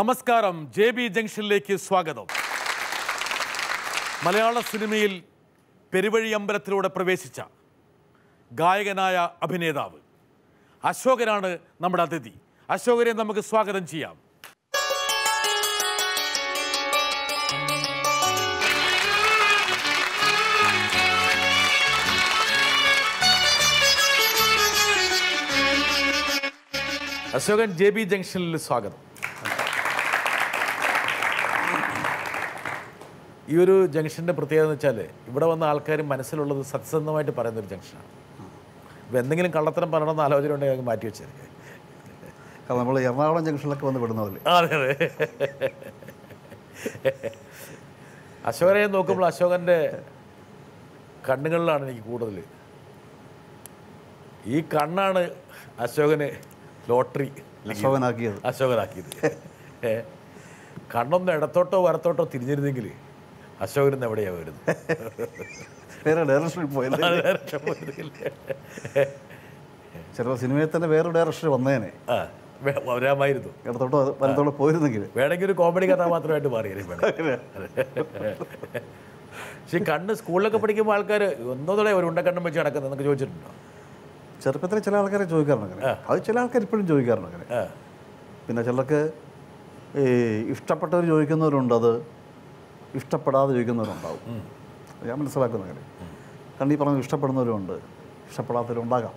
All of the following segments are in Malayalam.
നമസ്കാരം. JB ജംഗ്ഷനിലേക്ക് സ്വാഗതം. മലയാള സിനിമയിൽ പെരുവഴി അമ്പലത്തിലൂടെ പ്രവേശിച്ച ഗായകനായ അഭിനേതാവ് അശോകനാണ് നമ്മുടെ അതിഥി. അശോകനെ നമുക്ക് സ്വാഗതം ചെയ്യാം. അശോകൻ, JB ജംഗ്ഷനിൽ സ്വാഗതം. ഈ ഒരു ജംഗ്ഷൻ്റെ പ്രത്യേകത എന്ന് വെച്ചാൽ ഇവിടെ വന്ന ആൾക്കാർ മനസ്സിലുള്ളത് സത്യസന്ധമായിട്ട് പറയുന്നൊരു ജംഗ്ഷനാണ്. ഇപ്പോൾ എന്തെങ്കിലും കള്ളത്തരം പറയണമെന്ന് ആലോചന ഉണ്ടെങ്കിൽ മാറ്റി വെച്ചേക്കെ. കാരണം നമ്മൾ എറണാകുളം ജംഗ്ഷനിലൊക്കെ വന്ന് വിടുന്നതല്ലേ. അതെ അതെ. അശോകനെ നോക്കുമ്പോൾ അശോകൻ്റെ കണ്ണുകളിലാണ് എനിക്ക് കൂടുതൽ. ഈ കണ്ണാണ് അശോകന് ലോട്ടറി അശോകനാക്കിയത്. കണ്ണൊന്ന് ഇടത്തോട്ടോ വലത്തോട്ടോ തിരിഞ്ഞിരുന്നെങ്കിൽ അശോകൻ എവിടെയാ വരുന്നത്? വേറെ ഡയറക്ഷനിൽ പോയത്. ചില സിനിമയിൽ തന്നെ വേറെ ഡയറക്ഷൻ വന്നേനെ വരാമായിരുന്നു. ഇടത്തോട്ടോ വലത്തോട്ടോ പോയിരുന്നെങ്കിൽ വേണമെങ്കിൽ ഒരു കോമഡി കഥാപാത്രമായിട്ട് മാറിയാലും. പക്ഷേ കണ്ണ് സ്കൂളിലൊക്കെ പഠിക്കുമ്പോൾ ആൾക്കാർ ഒന്നോടെ ഒരു ഉണ്ടക്കണ്ണും വെച്ച് നടക്കുന്നത് എന്നൊക്കെ ചോദിച്ചിട്ടുണ്ടോ? ചെറുപ്പത്തിൽ ചില ആൾക്കാരെ ചോദിക്കാറുണ്ട് അങ്ങനെ. അത് ചില ആൾക്കാർ ഇപ്പോഴും ചോദിക്കാറുണ്ട് അങ്ങനെ. പിന്നെ ചിലർക്ക് ഈ ഇഷ്ടപ്പെട്ടവർ ചോദിക്കുന്നവരുണ്ട്, അത് ഇഷ്ടപ്പെടാതെ ചോദിക്കുന്നവരുണ്ടാവും. ഞാൻ മനസ്സിലാക്കുന്ന കാര്യം. കാരണം ഈ പറഞ്ഞ ഇഷ്ടപ്പെടുന്നവരുണ്ട്, ഇഷ്ടപ്പെടാത്തവരുണ്ടാകാം.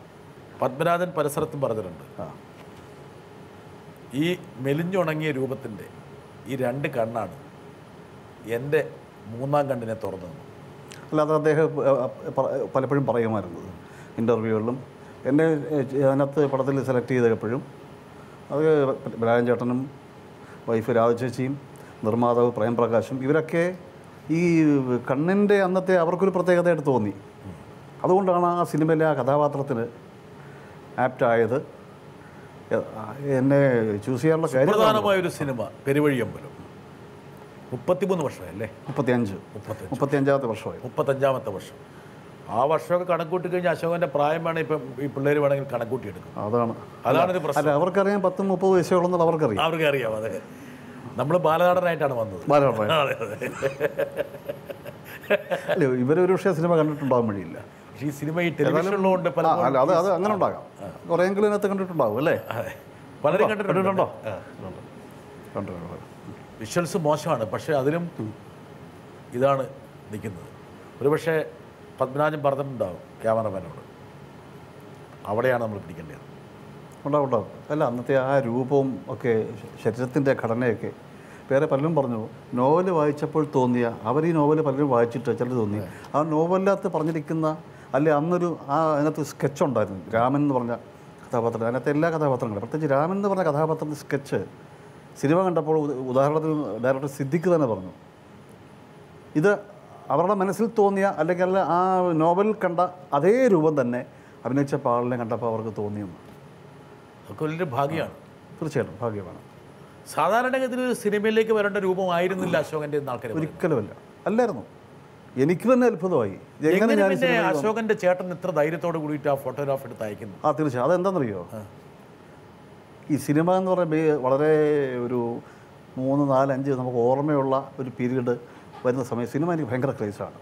പത്മരാജൻ പരസ്പരത്തും പറഞ്ഞിട്ടുണ്ട്, ഈ മെലിഞ്ഞുണങ്ങിയ രൂപത്തിൻ്റെ ഈ രണ്ട് കണ്ണാണ് എൻ്റെ മൂന്നാം കണ്ണിനെ തുറന്നത്. അല്ലാതെ അദ്ദേഹം പലപ്പോഴും പറയുമായിരുന്നത് ഇൻ്റർവ്യൂകളിലും. എന്നെ അതിനകത്ത് പടത്തിൽ സെലക്ട് ചെയ്തപ്പോഴും അത് ബലാജൻ ചേട്ടനും വൈഫ് രാധചേച്ചിയും നിർമ്മാതാവ് പ്രേംപ്രകാശും ഇവരൊക്കെ ഈ കണ്ണിൻ്റെ അന്നത്തെ അവർക്കൊരു പ്രത്യേകതയായിട്ട് തോന്നി. അതുകൊണ്ടാണ് ആ സിനിമയിലെ ആ കഥാപാത്രത്തിന് ആപ്റ്റായത്. എന്നെ ചൂസ് ചെയ്യാനുള്ള കാര്യം പ്രധാനമായൊരു സിനിമ പെരുവഴിയമ്പലം 33 വർഷമല്ലേ? 35-35ാമത്തെ വർഷമായി. 35ാമത്തെ വർഷം. ആ വർഷമൊക്കെ കണക്കൂട്ടി കഴിഞ്ഞാൽ അശോകൻ്റെ പ്രായം വേണം ഇപ്പം ഈ പിള്ളേർ വേണമെങ്കിൽ കണക്കൂട്ടിയെടുക്കും. അതാണ് പ്രശ്നം. അല്ല, അവർക്കറിയാം 10-30 വയസ്സുകളെന്നുള്ളത് അവർക്കറിയാം. അതെ, നമ്മൾ ബാലനാടനായിട്ടാണ് വന്നത്. അല്ല, ഇവരൊരു പക്ഷേ സിനിമ കണ്ടിട്ടുണ്ടാകാൻ വഴിയില്ല. പക്ഷേ ഈ സിനിമ ഈ ടെലിവിഷനിലുള്ളതുകൊണ്ട് അത് അങ്ങനെ ഉണ്ടാകാം. കുറേയെങ്കിലും ഇതിനകത്ത് കണ്ടിട്ടുണ്ടാകും അല്ലേ? പലരും കണ്ടിട്ടുണ്ടോ? കണ്ടിട്ടുണ്ടോ? വിഷ്വൽസ് മോശമാണ്, പക്ഷേ അതിലും ഇതാണ് നിൽക്കുന്നത്. ഒരു പക്ഷേ പത്മരാജൻ പറഞ്ഞിട്ടുണ്ടാവും ക്യാമറമാനോട്, അവിടെയാണ് നമ്മൾ പിടിക്കേണ്ടത്. ഉണ്ടാവും. അല്ല, അന്നത്തെ ആ രൂപവും ഒക്കെ ശരീരത്തിൻ്റെ ഘടനയൊക്കെ വേറെ പലരും പറഞ്ഞു. നോവൽ വായിച്ചപ്പോൾ തോന്നിയ, അവർ ഈ നോവൽ പലരും വായിച്ചിട്ട് ചിലർ തോന്നി ആ നോവലിനകത്ത് പറഞ്ഞിരിക്കുന്ന അല്ലെ അന്നൊരു അതിനകത്ത് സ്കെച്ച് ഉണ്ടായിരുന്നു. രാമൻ എന്ന് പറഞ്ഞ കഥാപാത്രം, അതിനകത്ത് എല്ലാ കഥാപാത്രങ്ങളും, പ്രത്യേകിച്ച് രാമൻ എന്ന് പറഞ്ഞ കഥാപാത്രത്തിൻ്റെ സ്കെച്ച് സിനിമ കണ്ടപ്പോൾ ഉദാഹരണത്തിന് ഡയറക്ടർ സിദ്ദിഖ് തന്നെ പറഞ്ഞു, ഇത് അവരുടെ മനസ്സിൽ തോന്നിയ അല്ലെങ്കിൽ ആ നോവലിൽ കണ്ട അതേ രൂപം തന്നെ അഭിനയിച്ച പാളിനെ കണ്ടപ്പോൾ അവർക്ക് തോന്നിയെന്ന്. അതൊക്കെ വലിയൊരു ഭാഗ്യമാണ്. തീർച്ചയായിട്ടും ഭാഗ്യമാണ്. സാധാരണഗതിയിൽ സിനിമയിലേക്ക് വരേണ്ട രൂപമായിരുന്നില്ല അശോകൻ്റെ ആൾക്കാർ. ഒരിക്കലുമല്ല, അല്ലായിരുന്നു. എനിക്ക് തന്നെ അത്ഭുതമായി. അശോകൻ്റെ ചേട്ടൻ ഇത്ര ധൈര്യത്തോട് കൂടിയിട്ട് ആ ഫോട്ടോഗ്രാഫ് എടുത്ത് അയക്കുന്നു. തീർച്ചയായും. അതെന്താണെന്നറിയോ, ഈ സിനിമ എന്ന് പറയുമ്പോൾ വളരെ ഒരു 3, 4, 5 നമുക്ക് ഓർമ്മയുള്ള ഒരു പീരീഡ് വരുന്ന സമയം സിനിമ എനിക്ക് ഭയങ്കര ക്രേസാണ്.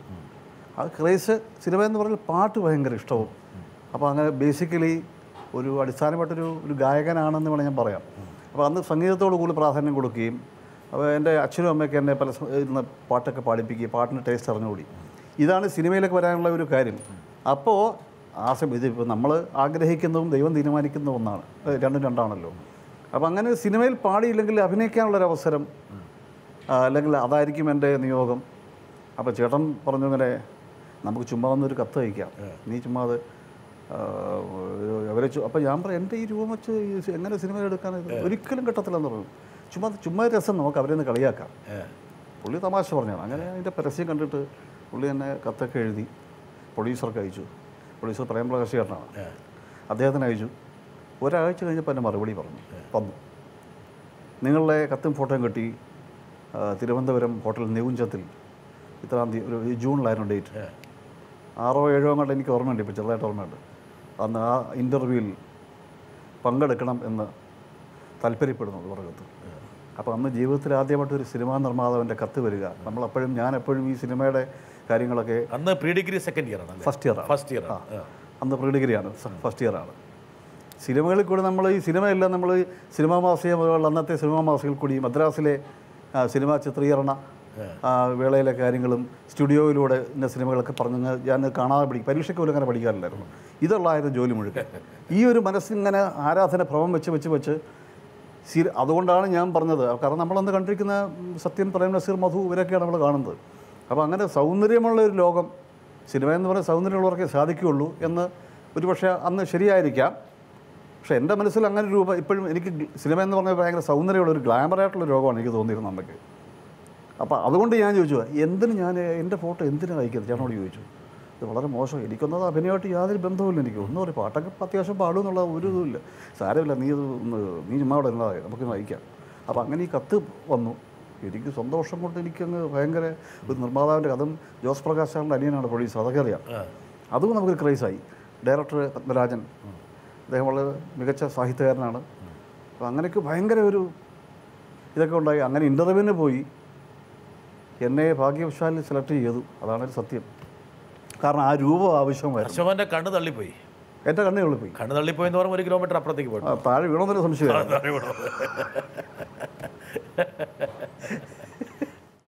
ആ ക്രേസ് സിനിമ എന്ന് പറഞ്ഞാൽ പാട്ട് ഭയങ്കര ഇഷ്ടവും. അപ്പോൾ അങ്ങനെ ബേസിക്കലി ഒരു അടിസ്ഥാനമായിട്ടൊരു ഗായകനാണെന്ന് വേണം ഞാൻ പറയാം. അപ്പോൾ അന്ന് സംഗീതത്തോടു കൂടി പ്രാധാന്യം കൊടുക്കുകയും, അപ്പോൾ എൻ്റെ അച്ഛനും അമ്മയൊക്കെ എന്നെ പല ഇരുന്ന് പാട്ടൊക്കെ പാടിപ്പിക്കുകയും പാട്ടിൻ്റെ ടേസ്റ്റ് അറിഞ്ഞുകൂടി. ഇതാണ് സിനിമയിലേക്ക് വരാനുള്ള ഒരു കാര്യം. അപ്പോൾ ഇതിപ്പോൾ നമ്മൾ ആഗ്രഹിക്കുന്നതും ദൈവം തീരുമാനിക്കുന്ന ഒന്നാണ്, രണ്ടാണല്ലോ. അപ്പോൾ അങ്ങനെ സിനിമയിൽ പാടിയില്ലെങ്കിൽ അഭിനയിക്കാനുള്ളൊരവസരം അല്ലെങ്കിൽ അതായിരിക്കും എൻ്റെ നിയോഗം. അപ്പോൾ ചേട്ടൻ പറഞ്ഞു, ഇങ്ങനെ നമുക്ക് ചുമ്മാ വന്നൊരു കത്ത് അയക്കാം, നീ ചുമ്മാ അത് അവരെ. അപ്പോൾ ഞാൻ പറയാം, എൻ്റെ ഈ രൂപം വെച്ച് എങ്ങനെ സിനിമ എടുക്കാൻ ഒരിക്കലും കിട്ടത്തില്ലെന്ന് പറഞ്ഞു. ചുമ്മാ രസം, നമുക്ക് അവരെ ഒന്ന് കളിയാക്കാം. പുള്ളി തമാശ പറഞ്ഞാണ്. അങ്ങനെ അതിൻ്റെ പരസ്യം കണ്ടിട്ട് പുള്ളി എന്നെ കത്തൊക്കെ എഴുതി പ്രൊഡ്യൂസർക്ക് അയച്ചു. പ്രൊഡ്യൂസർ പ്രേംപ്രകാശ് ചേട്ടനാണ്, അദ്ദേഹത്തിന് അയച്ചു. ഒരാഴ്ച കഴിഞ്ഞപ്പോൾ എൻ്റെ മറുപടി വന്നു. നിങ്ങളുടെ കത്തും ഫോട്ടോയും കിട്ടി, തിരുവനന്തപുരം ഹോട്ടൽ നെവുഞ്ചത്തിൽ ഇത്രാം തീയതി, ഒരു ജൂണിലായിരുന്നു ഡേറ്റ്, 6 or 7 കണ്ട് എനിക്ക് ഓർമ്മയുണ്ട്, ഇപ്പോൾ ചെറുതായിട്ട് ഓർമ്മയുണ്ട്. അന്ന് ആ ഇൻ്റർവ്യൂവിൽ പങ്കെടുക്കണം എന്ന് താല്പര്യപ്പെടുന്നത് പുറകത്ത്. അപ്പോൾ അന്ന് ജീവിതത്തിൽ ആദ്യമായിട്ടൊരു സിനിമാ നിർമ്മാതാവിൻ്റെ കത്ത് വരിക. നമ്മളപ്പോഴും ഞാനെപ്പോഴും ഈ സിനിമയുടെ കാര്യങ്ങളൊക്കെ അന്ന് പ്രീ ഡിഗ്രി സെക്കൻഡ് ഇയർ ആണ്, ഫസ്റ്റ് ഇയർ അന്ന് പ്രീ ഡിഗ്രിയാണ്, ഫസ്റ്റ് ഇയറാണ്. സിനിമകളിൽ കൂടി നമ്മൾ ഈ സിനിമയെല്ലാം നമ്മൾ സിനിമാ മാസിക പോലുള്ള അന്നത്തെ സിനിമാ മാസികയിൽ കൂടി മദ്രാസിലെ സിനിമാ ചിത്രീകരണ വേളയിലെ കാര്യങ്ങളും സ്റ്റുഡിയോയിലൂടെ ഇന്ന സിനിമകളൊക്കെ പറഞ്ഞ് ഞാൻ കാണാതെ പരീക്ഷയ്ക്ക് പോലും അങ്ങനെ പഠിക്കാറില്ലായിരുന്നു. ഇതുള്ളായിരുന്നു ജോലി മുഴുവൻ. ഈ ഒരു മനസ്സിങ്ങനെ ആരാധന ഭ്രമം വെച്ച് അതുകൊണ്ടാണ് ഞാൻ പറഞ്ഞത്. കാരണം നമ്മളന്ന് കണ്ടിരിക്കുന്ന സത്യൻ, പ്രേം നസീർ, മധു ഇവരൊക്കെയാണ് നമ്മൾ കാണുന്നത്. അപ്പോൾ അങ്ങനെ സൗന്ദര്യമുള്ള ഒരു ലോകം, സിനിമ എന്ന് പറയുന്ന സൗന്ദര്യമുള്ളവർക്കേ സാധിക്കുകയുള്ളൂ എന്ന് ഒരുപക്ഷെ അന്ന് ശരിയായിരിക്കാം. പക്ഷേ എൻ്റെ മനസ്സിൽ അങ്ങനെ ഒരു രൂപം ഇപ്പോഴും എനിക്ക് സിനിമ എന്ന് പറഞ്ഞാൽ ഭയങ്കര സൗന്ദര്യമുള്ള ഒരു ഗ്ലാമറായിട്ടുള്ള രോഗമാണ് എനിക്ക് തോന്നിയിരുന്നത് അന്നൊക്കെ. അപ്പോൾ അതുകൊണ്ട് ഞാൻ ചോദിച്ചു, എന്തിന് ഞാൻ എൻ്റെ ഫോട്ടോ എന്തിനാണ് അയക്കുന്നത് ചേട്ടനോട് ചോദിച്ചു. ഇത് വളരെ മോശം, എനിക്കൊന്നത് അഭിനയമായിട്ട് യാതൊരു ബന്ധവുമില്ല. എനിക്ക് ഒന്നും പറയും, പാട്ടൊക്കെ അത്യാവശ്യം പാടും എന്നുള്ള ഒരു ഇതുമില്ല. സാരമില്ല, നീ ചുമ്മാ അവിടെ എന്നതായി നമുക്ക് നയിക്കാം. അപ്പോൾ അങ്ങനെ ഈ കത്ത് വന്നു. എനിക്ക് സന്തോഷം കൊണ്ട് എനിക്കങ്ങ് ഭയങ്കര ഒരു നിർമ്മാതാവിൻ്റെ കഥ, ജോസ് പ്രകാശ് സാറിൻ്റെ അനിയനാണ് പ്രൊഡ്യൂസർ, അതൊക്കെ അറിയാം. അതും നമുക്കൊരു ക്രൈസായി. ഡയറക്ടർ പത്മരാജൻ, അദ്ദേഹം വളരെ മികച്ച സാഹിത്യകാരനാണ്. അപ്പോൾ അങ്ങനെയൊക്കെ ഭയങ്കര ഒരു ഇതൊക്കെ ഉണ്ടായി. അങ്ങനെ ഇൻ്റർവ്യൂവിന് പോയി എന്നെ ഭാഗ്യവശാലിൽ സെലക്ട് ചെയ്തു. അതാണ് ഒരു സത്യം. കാരണം ആ രൂപം ആവശ്യമായിരുന്നു. അശോകൻ്റെ കണ്ണ് തള്ളിപ്പോയി, എൻ്റെ കണ്ണ് തള്ളിപ്പോയി. കണ്ണ് തള്ളിപ്പോയി എന്ന് പറയുമ്പോൾ 1 കിലോമീറ്റർ അപ്പുറത്തേക്ക് പോയി താഴെ വീണമെന്നൊരു സംശയമാണ്.